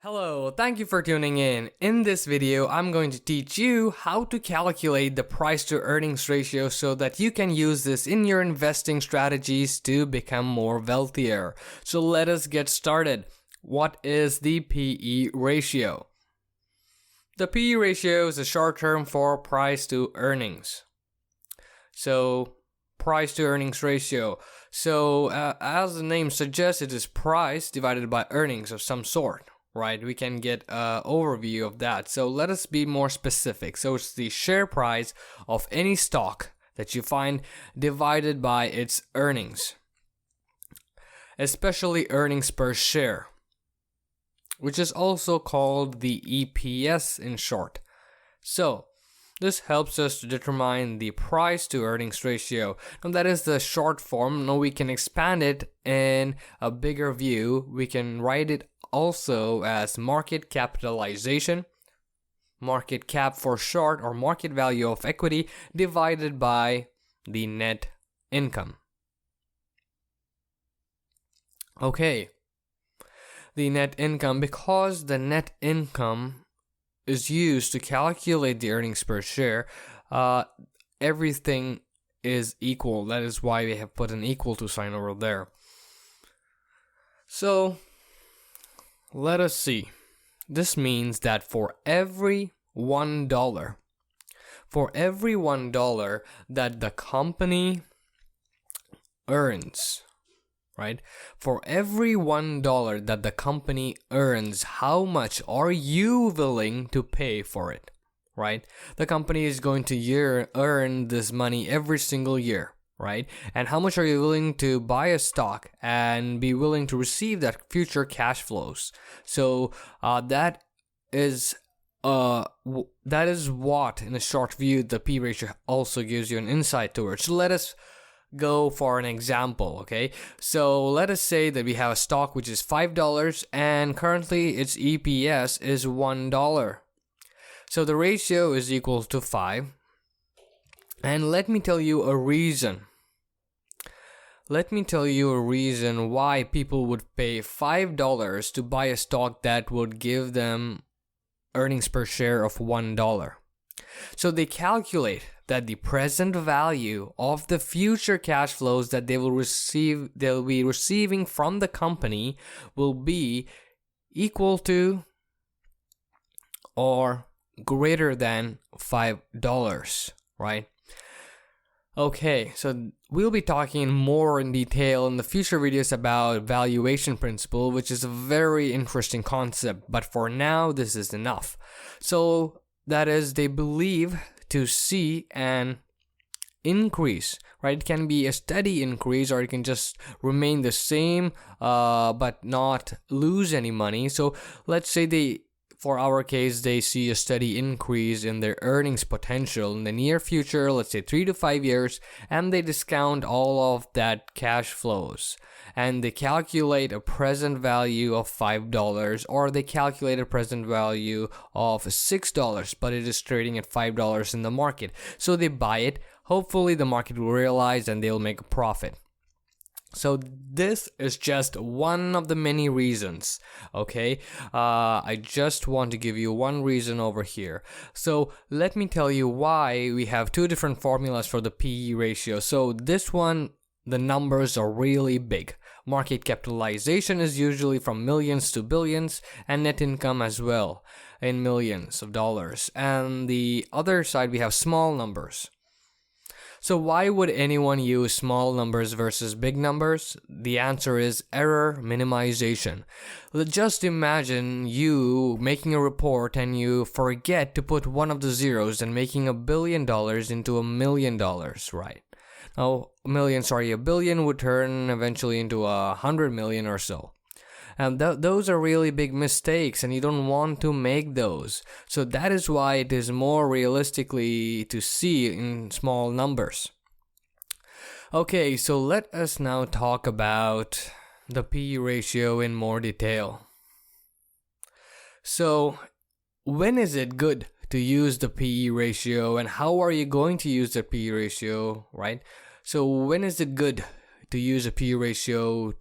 Hello, thank you for tuning in. In this video, I'm going to teach you how to calculate the price to earnings ratio so that you can use this in your investing strategies to become more wealthier. So let us get started. What is the PE ratio? The PE ratio is a short term for price to earnings. So price to earnings ratio. So as the name suggests, it is price divided by earnings of some sort. Right, we can get an overview of that. So let us be more specific. So it's the share price of any stock that you find divided by its earnings, especially earnings per share, which is also called the EPS in short. So this helps us to determine the price to earnings ratio. Now that is the short form. Now we can expand it in a bigger view. We can write it also as market capitalization, market cap for short, or market value of equity divided by the net income. Okay, the net income, because the net income is used to calculate the earnings per share, everything is equal. That is why we have put an equal to sign over there. So let us see. This means that for every $1 that the company earns, right? For every $1 that the company earns, how much are you willing to pay for it, right? The company is going to earn this money every single year, right? And how much are you willing to buy a stock and be willing to receive that future cash flows? So that is what, in a short view, the P ratio also gives you an insight towards. So let us go for an example, okay? So let us say that we have a stock which is $5 and currently its EPS is $1. So the ratio is equal to 5. And let me tell you a reason. Why people would pay $5 to buy a stock that would give them earnings per share of $1. So they calculate that the present value of the future cash flows that they'll be receiving from the company will be equal to or greater than $5, right? Okay, so we'll be talking more in detail in the future videos about valuation principle, which is a very interesting concept, but for now this is enough. So that is, they believe to see an increase, right? It can be a steady increase or it can just remain the same but not lose any money. So let's say for our case, they see a steady increase in their earnings potential in the near future, let's say 3 to 5 years, and they discount all of that cash flows. And they calculate a present value of $5, or they calculate a present value of $6, but it is trading at $5 in the market. So they buy it. Hopefully the market will realize and they'll make a profit. So this is just one of the many reasons, okay? I just want to give you one reason over here. So let me tell you why we have two different formulas for the PE ratio. So this one, the numbers are really big. Market capitalization is usually from millions to billions, and net income as well in millions of dollars. And the other side, we have small numbers. So why would anyone use small numbers versus big numbers? The answer is error minimization. Just imagine you making a report and you forget to put one of the zeros and making $1 billion into $1 million, right? Oh, a billion would turn eventually into 100 million or so. And those are really big mistakes, and you don't want to make those. So that is why it is more realistically to see in small numbers. Okay, so let us now talk about the PE ratio in more detail. So when is it good to use the PE ratio, and how are you going to use the PE ratio, right? So when is it good to use a PE ratio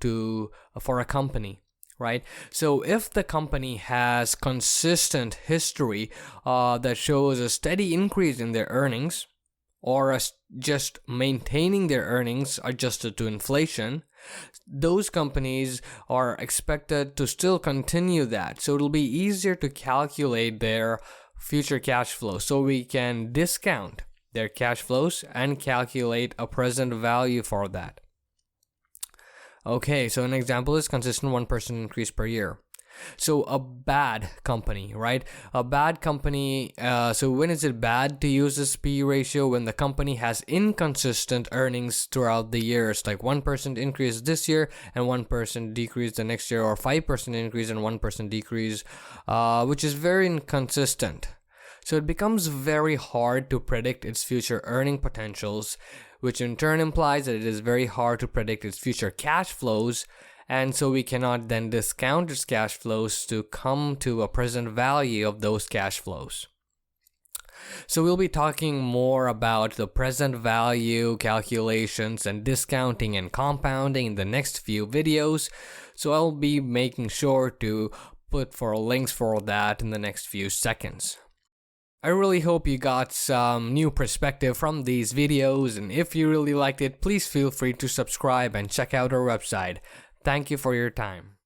for a company? right? So if the company has consistent history that shows a steady increase in their earnings, or just maintaining their earnings adjusted to inflation, those companies are expected to still continue that. So it'll be easier to calculate their future cash flow. So we can discount their cash flows and calculate a present value for that. Okay, so an example is consistent 1% increase per year. So a bad company, right? A bad company, so when is it bad to use this P/E ratio? When the company has inconsistent earnings throughout the years, like 1% increase this year and 1% decrease the next year, or 5% increase and 1% decrease, which is very inconsistent. So it becomes very hard to predict its future earning potentials, which in turn implies that it is very hard to predict its future cash flows. And so we cannot then discount its cash flows to come to a present value of those cash flows. So we'll be talking more about the present value calculations and discounting and compounding in the next few videos. So I'll be making sure to put for links for that in the next few seconds. I really hope you got some new perspective from these videos, and if you really liked it, please feel free to subscribe and check out our website. Thank you for your time.